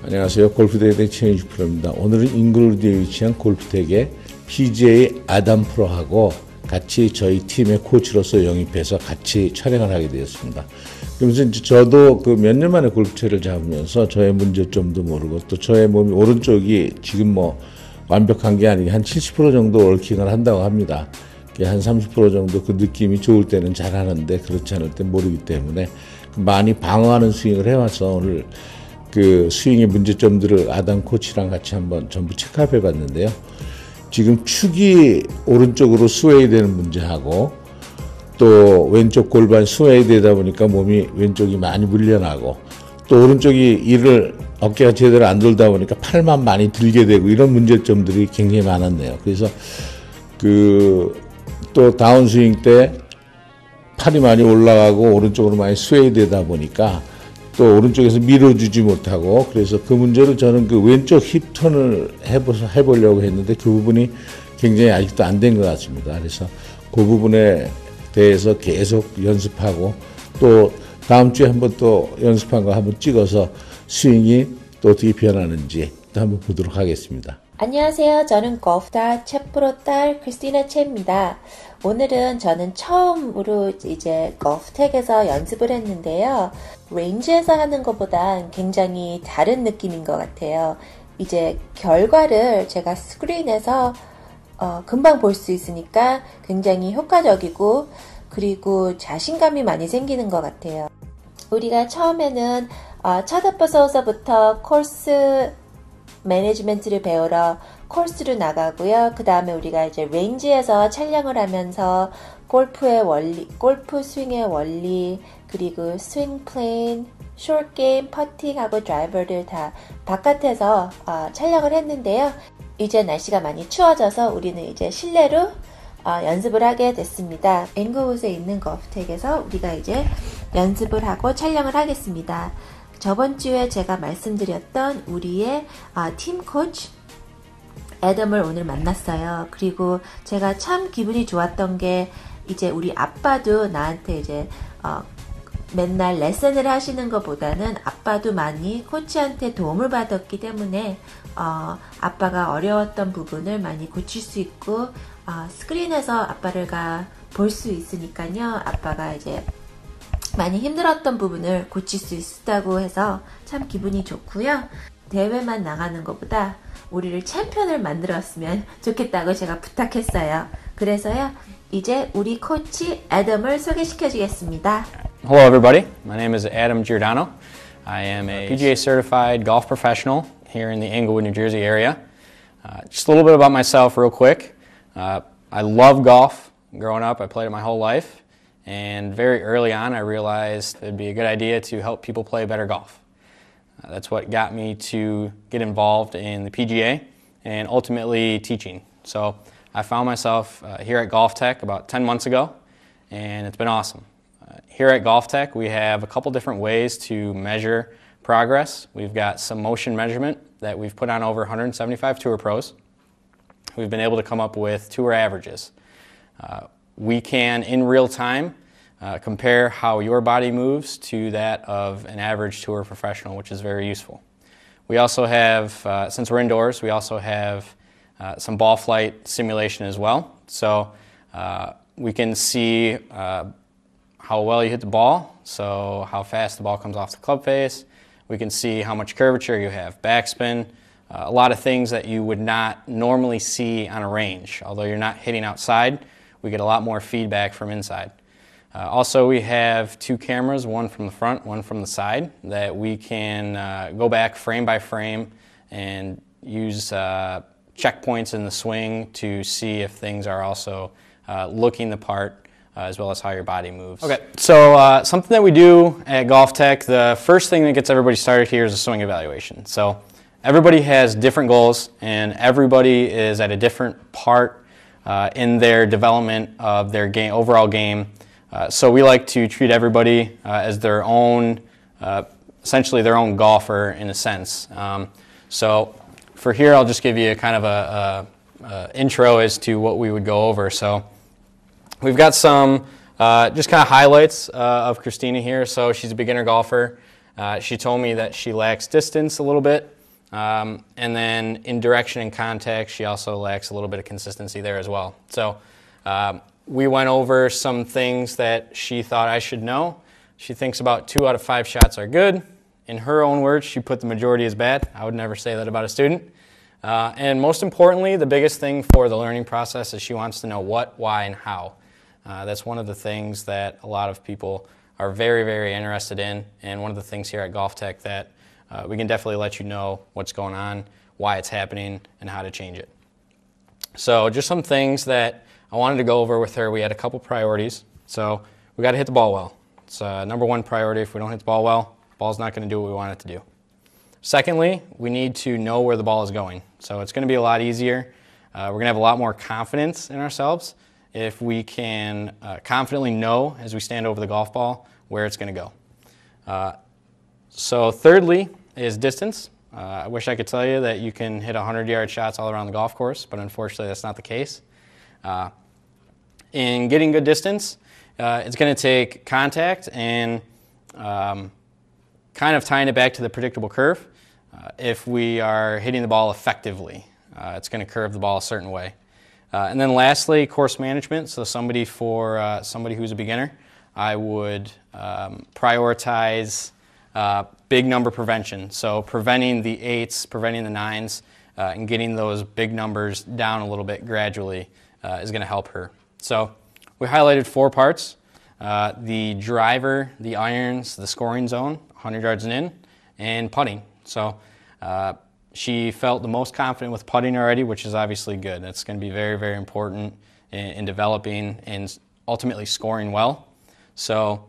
안녕하세요. 골프대회 최윤식 프로입니다. 오늘은 잉글우드에 위치한 골프대회 PGA 아담 프로하고 같이 저희 팀의 코치로서 영입해서 같이 촬영을 하게 되었습니다. 그러면서 저도 그 몇 년 만에 골프채를 잡으면서 저의 문제점도 모르고 또 저의 몸이 오른쪽이 지금 뭐 완벽한 게 아니고 한 70% 정도 월킹을 한다고 합니다. 한 30% 정도 그 느낌이 좋을 때는 잘 하는데 그렇지 않을 때 모르기 때문에 많이 방어하는 스윙을 해와서 오늘 그 스윙의 문제점들을 아담 코치랑 같이 한번 전부 체크해 봤는데요. 지금 축이 오른쪽으로 스웨이 되는 문제하고 또 왼쪽 골반 스웨이 되다 보니까 몸이 왼쪽이 많이 물려나고 또 오른쪽이 어깨가 제대로 안 돌다 보니까 팔만 많이 들게 되고 이런 문제점들이 굉장히 많았네요. 그래서 또 다운스윙 때 팔이 많이 올라가고 오른쪽으로 많이 스웨이 되다 보니까 또 오른쪽에서 밀어주지 못하고 그래서 그 문제를 저는 그 왼쪽 힙턴을 해보려고 했는데 그 부분이 굉장히 아직도 안 된 것 같습니다. 그래서 그 부분에 대해서 계속 연습하고 또 다음 주에 한번 또 연습한 거 한번 찍어서 스윙이 또 어떻게 변하는지 또 한번 보도록 하겠습니다. 안녕하세요. 저는 골프다 최프로 딸 크리스티나 채입니다. 오늘은 저는 처음으로 이제 골프텍에서 연습을 했는데요. 레인지에서 하는 것보단 굉장히 다른 느낌인 것 같아요. 이제 결과를 제가 스크린에서 금방 볼 수 있으니까 굉장히 효과적이고 그리고 자신감이 많이 생기는 것 같아요. 우리가 처음에는 쳐다보서부터 코스 매니지먼트를 배우러 코스를 나가고요. 그 다음에 우리가 이제 레인지에서 촬영을 하면서 골프의 원리, 골프 스윙의 원리, 그리고 스윙 플레인, 숏 게임, 퍼팅하고 드라이버를 다 바깥에서 촬영을 했는데요. 이제 날씨가 많이 추워져서 우리는 이제 실내로 연습을 하게 됐습니다. 앵글우드에 있는 골프텍에서 우리가 이제 연습을 하고 촬영을 하겠습니다. 저번 주에 제가 말씀드렸던 우리의 팀 코치 애덤을 오늘 만났어요. 그리고 제가 참 기분이 좋았던 게 이제 우리 아빠도 나한테 이제 맨날 레슨을 하시는 것보다는 아빠도 많이 코치한테 도움을 받았기 때문에 아빠가 어려웠던 부분을 많이 고칠 수 있고 스크린에서 아빠를 볼 수 있으니까요. 아빠가 이제 많이 힘들었던 부분을 고칠 수 있었다고 해서 참 기분이 좋고요. 대회만 나가는 것보다 우리를 챔피언을 만들었으면 좋겠다고 제가 부탁했어요. 그래서요, 이제 우리 코치 애덤을 소개시켜 주겠습니다. Hello everybody, my name is Adam Giordano. I am a PGA certified golf professional here in the Englewood, New Jersey area. Just a little bit about myself real quick. I love golf. Growing up, I played it my whole life. And very early on, I realized it'd be a good idea to help people play better golf. That's what got me to get involved in the PGA and ultimately teaching. So I found myself here at Golf Tech about 10 months ago, and it's been awesome. Here at Golf Tech, we have a couple different ways to measure progress. We've got some motion measurement that we've put on over 175 tour pros. We've been able to come up with tour averages. We can, in real time, compare how your body moves to that of an average tour professional, which is very useful. We also have, since we're indoors, we also have some ball flight simulation as well. So we can see how well you hit the ball, so how fast the ball comes off the club face. We can see how much curvature you have, backspin, a lot of things that you would not normally see on a range. Although you're not hitting outside, we get a lot more feedback from inside. Also, we have two cameras, one from the front, one from the side, that we can go back frame by frame and use checkpoints in the swing to see if things are also looking the part, as well as how your body moves. Okay, so something that we do at Golf Tech, the first thing that gets everybody started here is a swing evaluation. So everybody has different goals, and everybody is at a different part in their development of their game, overall game. So we like to treat everybody as their own, essentially their own golfer in a sense. So for here, I'll just give you a kind of a intro as to what we would go over. So we've got some just kind of highlights of Christina here. So she's a beginner golfer. She told me that she lacks distance a little bit. And then in direction and contact, she also lacks a little bit of consistency there as well. So we went over some things that she thought I should know. She thinks about 2 out of 5 shots are good. In her own words, she put the majority as bad. I would never say that about a student. And most importantly, the biggest thing for the learning process is she wants to know what, why, and how. That's one of the things that a lot of people are very, very interested in, and one of the things here at Golf Tech that we can definitely let you know what's going on, why it's happening, and how to change it. So just some things that I wanted to go over with her. We had a couple priorities. So we got to hit the ball well. It's number one priority. If we don't hit the ball well, the ball's not going to do what we want it to do. Secondly, we need to know where the ball is going. So it's going to be a lot easier. We're going to have a lot more confidence in ourselves if we can confidently know as we stand over the golf ball where it's going to go. So thirdly is distance. I wish I could tell you that you can hit 100-yard shots all around the golf course, but unfortunately that's not the case. In getting good distance, it's going to take contact and kind of tying it back to the predictable curve. If we are hitting the ball effectively, it's going to curve the ball a certain way. And then lastly, course management. So somebody who's a beginner, I would prioritize big number prevention. So preventing the 8s, preventing the 9s, and getting those big numbers down a little bit gradually is going to help her. So we highlighted 4 parts: the driver, the irons, the scoring zone, 100 yards and in, and putting. So she felt the most confident with putting already, which is obviously good. That's going to be very, very important in developing and ultimately scoring well. So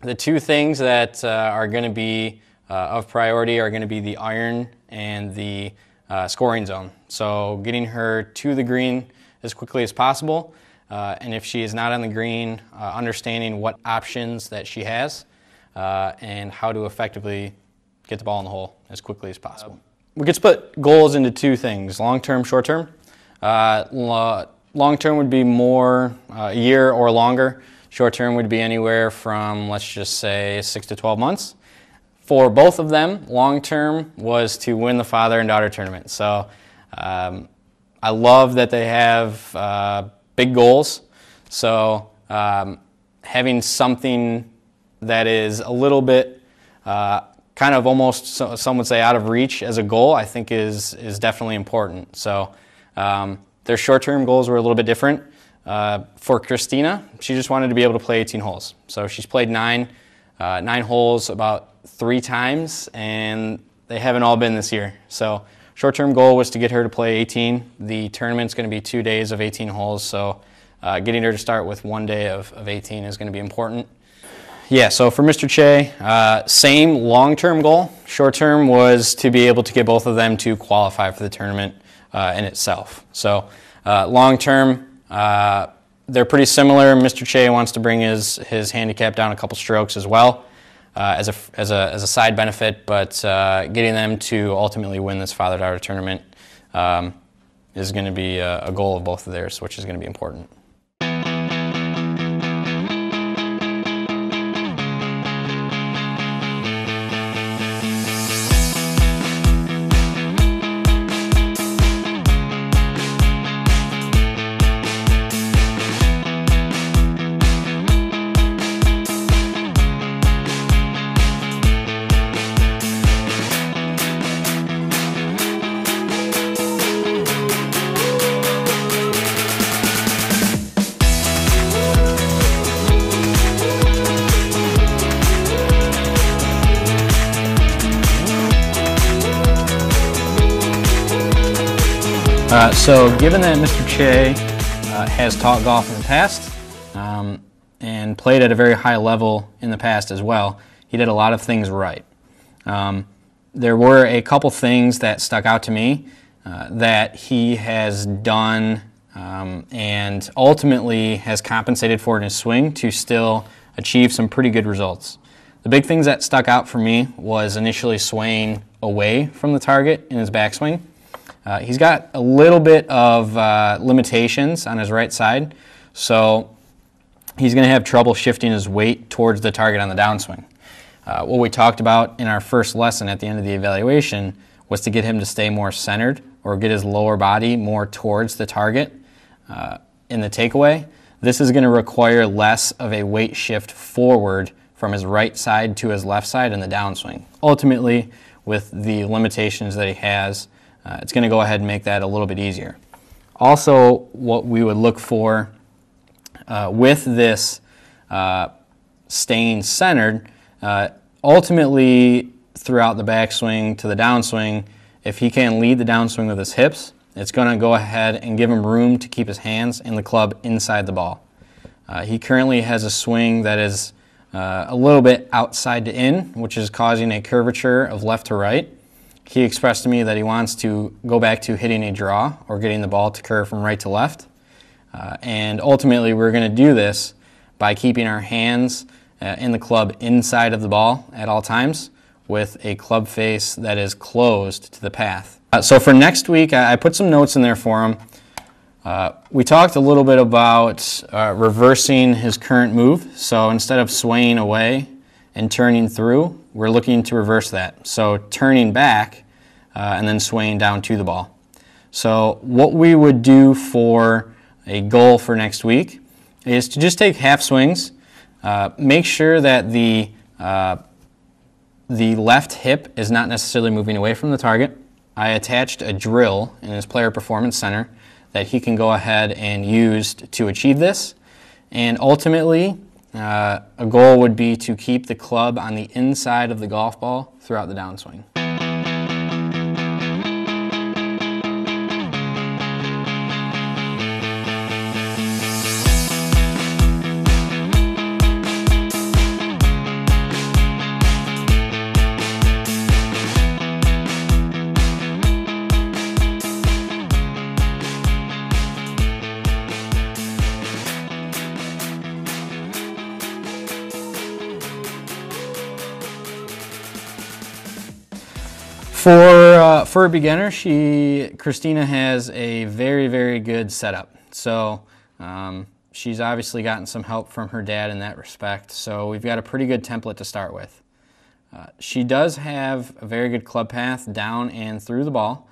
the 2 things that are going to be of priority are going to be the iron and the scoring zone. So getting her to the green as quickly as possible, and if she is not on the green, understanding what options that she has and how to effectively get the ball in the hole as quickly as possible. We could split goals into 2 things: long-term, short-term. Long-term would be more a year or longer. Short-term would be anywhere from, let's just say, 6 to 12 months. For both of them, long-term was to win the father and daughter tournament. So I love that they have big goals. So having something that is a little bit kind of almost, some would say, out of reach as a goal, I think is definitely important. So their short-term goals were a little bit different. For Christina, she just wanted to be able to play 18 holes. So she's played 9 holes about 3 times, and they haven't all been this year. So short-term goal was to get her to play 18. The tournament's going to be 2 days of 18 holes, so getting her to start with 1 day of 18 is going to be important. Yeah, so for Mr. Che, same long-term goal. Short-term was to be able to get both of them to qualify for the tournament in itself. So long-term, they're pretty similar. Mr. Che wants to bring his handicap down a couple strokes as well as a side benefit, but getting them to ultimately win this father-daughter tournament is going to be a goal of both of theirs, which is going to be important. So given that Mr. Che has taught golf in the past and played at a very high level in the past as well, he did a lot of things right. There were a couple things that stuck out to me that he has done and ultimately has compensated for in his swing to still achieve some pretty good results. The big things that stuck out for me was initially swaying away from the target in his backswing. He's got a little bit of limitations on his right side, so he's going to have trouble shifting his weight towards the target on the downswing. What we talked about in our first lesson at the end of the evaluation was to get him to stay more centered or get his lower body more towards the target in the takeaway. This is going to require less of a weight shift forward from his right side to his left side in the downswing. Ultimately, with the limitations that he has, it's going to go ahead and make that a little bit easier. Also, what we would look for with this staying centered, ultimately throughout the backswing to the downswing, if he can lead the downswing with his hips, it's going to go ahead and give him room to keep his hands and the club inside the ball. He currently has a swing that is a little bit outside to in, which is causing a curvature of left to right. He expressed to me that he wants to go back to hitting a draw or getting the ball to curve from right to left. And ultimately, we're going to do this by keeping our hands and the club inside of the ball at all times with a club face that is closed to the path. So for next week, I put some notes in there for him. We talked a little bit about reversing his current move. So instead of swaying away and turning through, we're looking to reverse that. So turning back and then swaying down to the ball. So what we would do for a goal for next week is to just take half swings. Make sure that the left hip is not necessarily moving away from the target. I attached a drill in his player performance center that he can go ahead and use to achieve this. And ultimately, a goal would be to keep the club on the inside of the golf ball throughout the downswing. For a beginner, Christina has a very, very good setup. So she's obviously gotten some help from her dad in that respect. So we've got a pretty good template to start with. She does have a very good club path down and through the ball.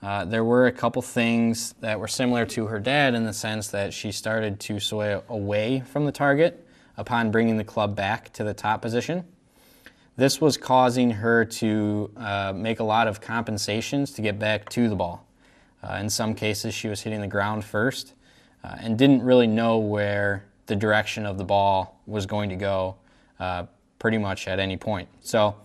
There were a couple things that were similar to her dad in the sense that she started to sway away from the target upon bringing the club back to the top position. This was causing her to make a lot of compensations to get back to the ball. In some cases, she was hitting the ground first and didn't really know where the direction of the ball was going to go pretty much at any point. So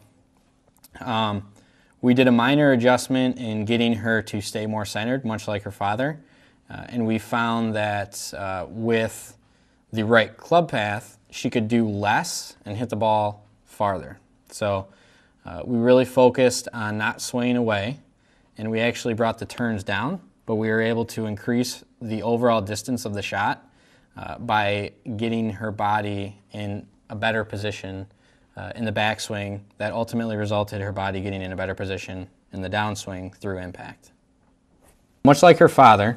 we did a minor adjustment in getting her to stay more centered, much like her father. And we found that with the right club path, she could do less and hit the ball farther. So we really focused on not swaying away, and we actually brought the turns down, but we were able to increase the overall distance of the shot by getting her body in a better position in the backswing. That ultimately resulted in her body getting in a better position in the downswing through impact. Much like her father,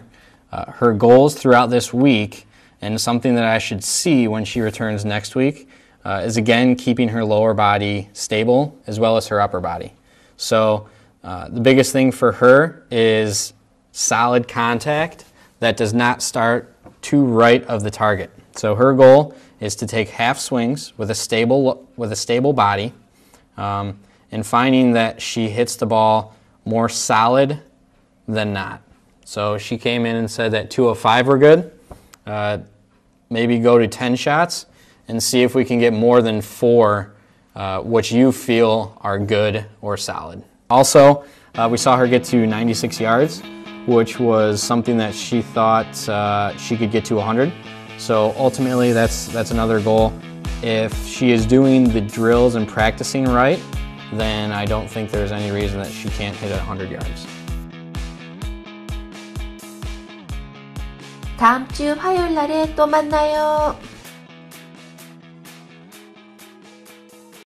her goals throughout this week, and something that I should see when she returns next week, is again keeping her lower body stable as well as her upper body. So the biggest thing for her is solid contact that does not start too right of the target. So her goal is to take half swings with a stable body, and finding that she hits the ball more solid than not. So she came in and said that 2 of 5 were good. Maybe go to 10 shots and see if we can get more than 4 which you feel are good or solid. Also, we saw her get to 96 yards, which was something that she thought she could get to 100. So ultimately, that's another goal. If she is doing the drills and practicing right, then I don't think there's any reason that she can't hit 100 yards. 다음 주 화요일 날에 또 만나요.